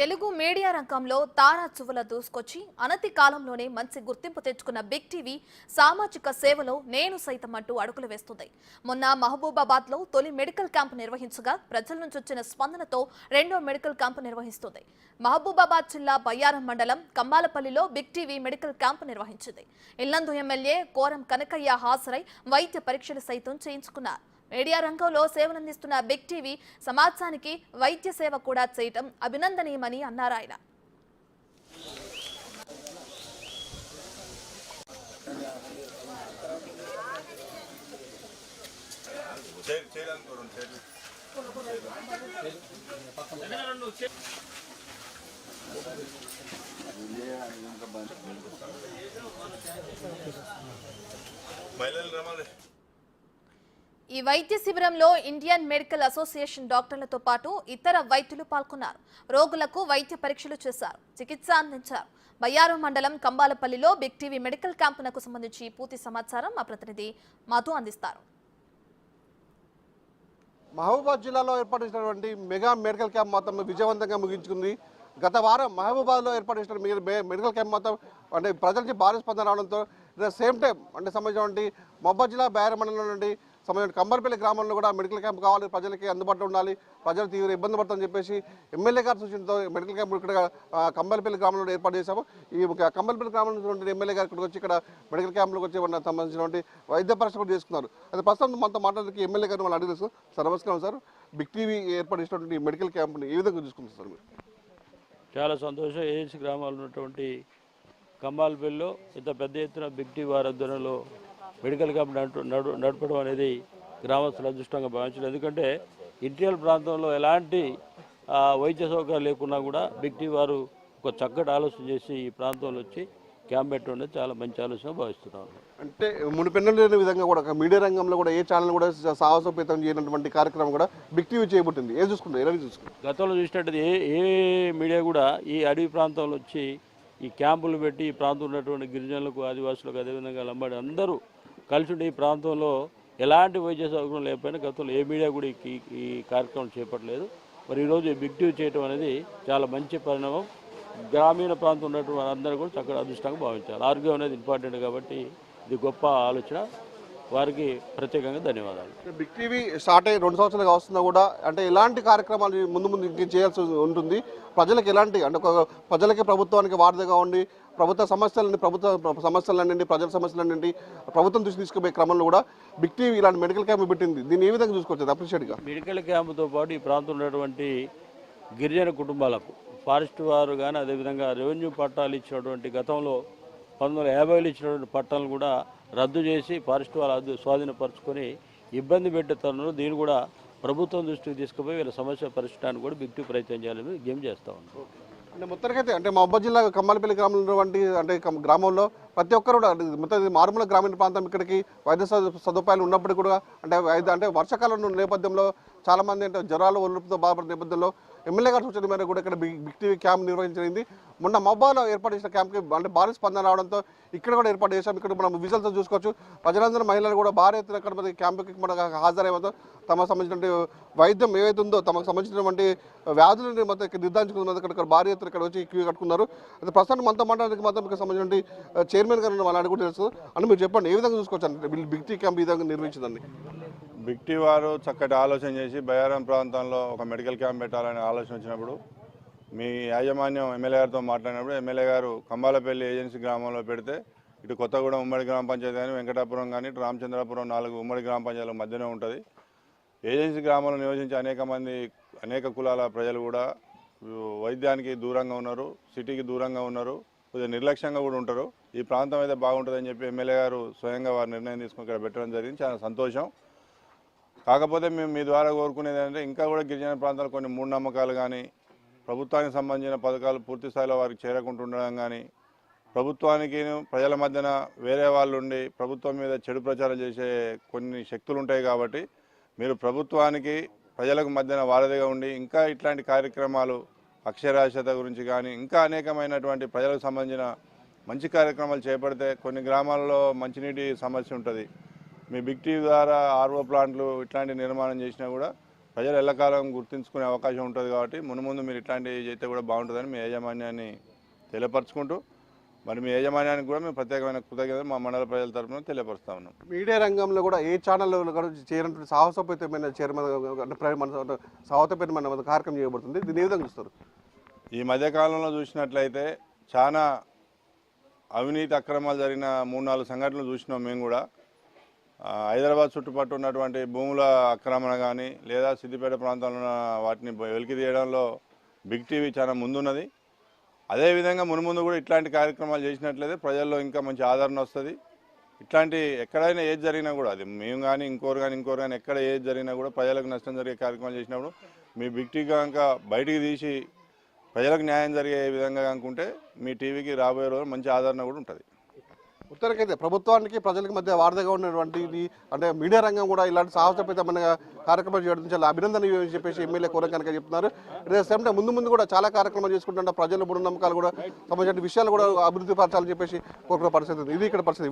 Telugu media రంగంలో తారా చువ్వల దూసుకొచ్చి అనతి కాలంలోనే మంచి గుర్తింపు తెచ్చుకున్న బిగ్ టీవీ సామాజిక సేవలో నేను సైతం అంటూ అడుగులు వేస్తుంది. మొన్న మహబూబాబాద్ లో తొలి మెడికల్ క్యాంప్ నిర్వహించగా ప్రజల నుంచి వచ్చిన స్పందనతో రెండో మెడికల్ క్యాంప్ నిర్వహిస్తుంది. మహబూబాబాద్ జిల్లా బయ్యారం మండలం కంబాలపల్లిలో బిగ్ టీవీ మెడికల్ క్యాంప్ నిర్వహించింది. ఇల్లందు ఎమ్మెల్యే కోరం కనకయ్య హాజరై వైద్య పరీక్షలు సైతం చేయించుకున్నారు. మీడియా రంగంలో సేవలందిస్తున్న బిగ్ టీవీ సమాజానికి వైద్య సేవ కూడా చేయటం అభినందనీయమని అన్నారు ఆయన. ఈ వైద్య శిబిరంలో ఇండియన్ మెడికల్ అసోసియేషన్ డాక్టర్లతో పాటు ఇతర వైద్యులు పాల్గొన్నారు. రోగులకు వైద్య పరీక్షలు చేశారు, చికిత్స అందించారు. బయ్యారం మండలం కంబాలపల్లిలో బిగ్ టీవీ మెడికల్ క్యాంపునకు సంబంధించి పూర్తి సమాచారం మా ప్రతినిధి మధు అందిస్తారు. మహబూబాబాద్ జిల్లాలో ఏర్పాటు చేసినటువంటి మెగా మెడికల్ క్యాంప్ మొత్తం విజయవంతంగా ముగించుకుంది. గత వారం మహబూబాబాద్లో ఏర్పాటు చేసిన మెడికల్ క్యాంప్ మొత్తం అంటే ప్రజల నుంచి భారీ స్పందన రావడంతో సేమ్ టైం అంటే సంబంధించినటువంటి మహబూబాబాద్ జిల్లా బయ్యారం మండలంలో నుండి సంబంధించిన కంబర్పల్లి గ్రామంలో కూడా మెడికల్ క్యాంప్ కావాలి, ప్రజలకి అందుబాటులో ఉండాలి, ప్రజలు తీవ్ర ఇబ్బంది పడుతుందని చెప్పేసి ఎమ్మెల్యే గారి సూచనతో మెడికల్ క్యాంప్ ఇక్కడ కంబర్పల్లి గ్రామంలో ఏర్పాటు చేశాము. ఈ కంబర్పల్లి గ్రామం నుంచి ఎమ్మెల్యే గారు ఇక్కడికి వచ్చి ఇక్కడ మెడికల్ క్యాంప్లోకి వచ్చి సంబంధించినటువంటి వైద్య పరీక్ష కూడా చేసుకున్నారు. అది ప్రస్తుతం మనతో మాట్లాడడానికి ఎమ్మెల్యే గారు వాళ్ళు అడిగి సార్ నమస్కారం సార్, బిగ్ టీవీ ఏర్పాటు చేసినటువంటి మెడికల్ క్యాంప్ని ఏ విధంగా చూసుకుంటారు సార్ మీరు? చాలా సంతోషం. ఏజెన్సీ గ్రామాల్లో ఉన్నటువంటి కంబాలపల్లిలో ఇంత పెద్ద ఎత్తున బిగ్ టీవీ వారి ఆధ్వర్యంలో మెడికల్ క్యాంప్ నడపడం అనేది గ్రామస్తుల అదృష్టంగా భావించడం. ఎందుకంటే ఇంటీరియర్ ప్రాంతంలో ఎలాంటి వైద్య సౌకర్యాలు లేకున్నా కూడా బిగ్ టీవీ వారు ఒక చక్కటి ఆలోచన చేసి ఈ ప్రాంతంలో వచ్చి క్యాంప్ పెట్టడం అనేది చాలా మంచి ఆలోచన భావిస్తున్నాను. అంటే మునిపెన్నెలు లేని విధంగా కూడా మీడియా రంగంలో కూడా ఏ ఛానల్ కూడా సాహసోపేతం చేయనటువంటి కార్యక్రమం కూడా బిగ్ టీవీ చేయబట్టింది. ఏం చూసుకుంటారు, ఎలా చూసుకుంటారు? గతంలో చూసినట్టు ఏ మీడియా కూడా ఈ అడవి ప్రాంతంలో వచ్చి ఈ క్యాంపులు పెట్టి ఈ ప్రాంతంలో ఉన్నటువంటి గిరిజనులకు, ఆదివాసులకు, అదేవిధంగా లంబాడి అందరూ కలిసి ఉండే ఈ ప్రాంతంలో ఎలాంటి వైద్య సౌకర్యం లేకపోయినా గతంలో ఏ మీడియా కూడా ఈ కార్యక్రమం చేపట్టలేదు. మరి ఈరోజు బిగ్ టీవీ చేయడం అనేది చాలా మంచి పరిణామం. గ్రామీణ ప్రాంతం ఉన్నటువంటి వారందరూ కూడా చక్కగా అదృష్టంగా భావించారు. ఆరోగ్యం అనేది ఇంపార్టెంట్ కాబట్టి ఇది గొప్ప ఆలోచన. వారికి ప్రత్యేకంగా ధన్యవాదాలు. బిగ్ టీవీ స్టార్ట్ అయ్యి 2 సంవత్సరాలుగా వస్తున్నా కూడా అంటే ఎలాంటి కార్యక్రమాలు ముందు ఇంకా చేయాల్సి ఉంటుంది, ప్రజలకు ఎలాంటి అంటే ప్రజలకి ప్రభుత్వానికి వారధిగా ఉండి ప్రభుత్వ సమస్యలన్నీ ప్రజల సమస్యలన్నీ ప్రభుత్వం దృష్టి తీసుకుపోయే క్రమంలో కూడా బిగ్ టీవీ ఇలాంటి మెడికల్ క్యాంప్ పెట్టింది. దీన్ని ఏ విధంగా చూసుకోవచ్చు అప్రిషియేట్గా? మెడికల్ క్యాంపుతో పాటు ఈ ప్రాంతంలో ఉన్నటువంటి గిరిజన కుటుంబాలకు ఫారెస్ట్ వారు కానీ అదేవిధంగా రెవెన్యూ పట్టాలు ఇచ్చినటువంటి గతంలో 1950లో ఇచ్చినటువంటి పట్టాలను కూడా రద్దు చేసి ఫారెస్ట్ వాళ్ళు స్వాధీనపరుచుకొని ఇబ్బంది పెట్టే తరుణంలో దీన్ని కూడా ప్రభుత్వం దృష్టికి తీసుకుపోయి వీళ్ళ సమస్య పరిష్కారానికి కూడా బిగ్ టీవీ ప్రయత్నం చేయాలని గేమ్ చేస్తూ ఉన్నాం. అంటే మొత్తానికైతే అంటే మహబూబాబాద్ జిల్లా కంబాలపల్లి గ్రామంలో ఉన్నటువంటి అంటే గ్రామంలో ప్రతి ఒక్కరు కూడా మొత్తం మారుమూల గ్రామీణ ప్రాంతం ఇక్కడికి వైద్య సదుపాయాలు ఉన్నప్పటికీ కూడా అంటే వర్షాకాలం నేపథ్యంలో చాలామంది అంటే జ్వరాలు ఒళ్ళుపుతో బాధపడే నేపథ్యంలో ఎమ్మెల్యే గారి సూచన మేరకు కూడా ఇక్కడ బిగ్ టీవీ క్యాంప్ నిర్వహించింది. మొన్న మహబూబాబాద్లో ఏర్పాటు చేసిన క్యాంప్కి అంటే భారీ స్పందన రావడంతో ఇక్కడ కూడా ఏర్పాటు చేశాం. ఇక్కడ మనం విజువల్స్ చూసుకోవచ్చు. ప్రజలందరూ మహిళలు కూడా భారీ ఎత్తున ఇక్కడ క్యాంపుకి మనకు హాజరయ్యేతో తమకు సంబంధించిన వైద్యం ఏవైతే ఉందో తమకు సంబంధించినటువంటి వ్యాధులను మొత్తం ఇక్కడ నిర్ధారించుకున్న ఇక్కడ భారీ ఎత్తున ఇక్కడ వచ్చి క్యూ కట్టుకున్నారు. అయితే ప్రస్తుతం మనతో మాట్లాడడానికి మాత్రం ఇక్కడ సంబంధించిన చైర్మన్ గారు వాళ్ళు అడుగు తెలుసు అని మీరు చెప్పండి, ఏ విధంగా చూసుకోవచ్చు అంటే బిగ్ టీవీ క్యాంప్ ఈ విధంగా నిర్వహించిందండి? బిగ్ టీవీ వారు చక్కటి ఆలోచన చేసి బయ్యారం ప్రాంతంలో ఒక మెడికల్ క్యాంప్ పెట్టాలనే ఆలోచన వచ్చినప్పుడు మీ యాజమాన్యం ఎమ్మెల్యే గారితో మాట్లాడినప్పుడు ఎమ్మెల్యే గారు కంబాలపల్లి ఏజెన్సీ గ్రామంలో పెడితే ఇటు కొత్తగూడెం ఉమ్మడి గ్రామ పంచాయతీ కానీ వెంకటాపురం కానీ ఇటు రామచంద్రాపురం 4 ఉమ్మడి గ్రామ పంచాయతీల మధ్యనే ఉంటుంది. ఏజెన్సీ గ్రామంలో నివసించే అనేక కులాల ప్రజలు కూడా వైద్యానికి దూరంగా ఉన్నారు, సిటీకి దూరంగా ఉన్నారు, కొద్దిగా నిర్లక్ష్యంగా కూడా ఉంటారు. ఈ ప్రాంతం అయితే బాగుంటుందని చెప్పి ఎమ్మెల్యే గారు స్వయంగా వారు నిర్ణయం తీసుకుని ఇక్కడ పెట్టడం జరిగింది. చాలా సంతోషం. కాకపోతే మేము మీ ద్వారా కోరుకునేది ఏంటంటే ఇంకా కూడా గిరిజన ప్రాంతాలు కొన్ని మూఢనమ్మకాలు కానీ ప్రభుత్వానికి సంబంధించిన పథకాలు పూర్తి స్థాయిలో వారికి చేరకుంటుండడం కానీ ప్రభుత్వానికి ప్రజల మధ్యన వేరే వాళ్ళు ఉండి ప్రభుత్వం మీద చెడు ప్రచారం చేసే కొన్ని శక్తులు ఉంటాయి. కాబట్టి మీరు ప్రభుత్వానికి ప్రజలకు మధ్యన వారధిగా ఉండి ఇంకా ఇట్లాంటి కార్యక్రమాలు అక్షరాస్యత గురించి కానీ ఇంకా అనేకమైనటువంటి ప్రజలకు సంబంధించిన మంచి కార్యక్రమాలు చేపడితే కొన్ని గ్రామాల్లో మంచినీటి సమస్య ఉంటుంది. మీ బిగ్ టీవీ ద్వారా ఆర్ఓ ప్లాంట్లు ఇట్లాంటి నిర్మాణం చేసినా కూడా ప్రజలు ఎల్లకాలం గుర్తుంచుకునే అవకాశం ఉంటుంది కాబట్టి మున్ముందు మీరు ఇట్లాంటివి చేస్తే కూడా బాగుంటుందని మీ యాజమాన్యాన్ని తెలియపరచుకుంటూ మరి మీ యాజమాన్యానికి కూడా మేము ప్రత్యేకమైన కృతజ్ఞతలు మా మండల ప్రజల తరఫున తెలియపరుస్తా ఉన్నాం. మీడియా రంగంలో కూడా ఏ ఛానల్లో కూడా చేరినటువంటి సాహసోపేతమైన సాహసోపేతమైన కార్యక్రమం చేయబడుతుంది. దీన్ని ఏ విధంగా చూస్తారు? ఈ మధ్యకాలంలో చూసినట్లయితే చాలా అవినీతి అక్రమాలు జరిగిన 3-4 సంఘటనలు చూసినాం. మేము కూడా హైదరాబాద్ చుట్టుపక్కల ఉన్నటువంటి భూముల ఆక్రమణ కానీ లేదా సిద్దిపేట ప్రాంతంలో ఉన్న వాటిని వెలికి తీయడంలో బిగ్ టీవీ చాలా ముందున్నది. అదేవిధంగా మున్ముందు కూడా ఇట్లాంటి కార్యక్రమాలు చేసినట్లయితే ప్రజల్లో ఇంకా మంచి ఆదరణ వస్తుంది. ఇట్లాంటి ఎక్కడైనా ఏది జరిగినా కూడా అది మేము కానీ ఇంకోరు కానీ ఎక్కడ ఏది జరిగినా కూడా ప్రజలకు నష్టం జరిగే కార్యక్రమాలు చేసినప్పుడు మీ బిగ్ టీవీ కనుక బయటికి తీసి ప్రజలకు న్యాయం జరిగే విధంగా అనుకుంటే మీ టీవీకి రాబోయే రోజు మంచి ఆదరణ కూడా ఉంటుంది. ఉత్తరకైతే ప్రభుత్వానికి ప్రజలకు మధ్య వారధిగా ఉన్నటువంటి అంటే మీడియా రంగం కూడా ఇలాంటి సాహసోపేతమైన కార్యక్రమాలు చేయడం చాలా అభినందనీయం అని చెప్పేసి ఎమ్మెల్యే కోరం కనుక చెప్తున్నారు. రేపు ముందు కూడా చాలా కార్యక్రమాలు చేసుకుంటుంటే ప్రజల మూఢనమ్మకాలు కూడా సంబంధించిన విషయాలు కూడా అభివృద్ధి పరచాలని చెప్పేసి కోరుకునే పరిస్థితి ఉంది. ఇది ఇక్కడ పరిస్థితి.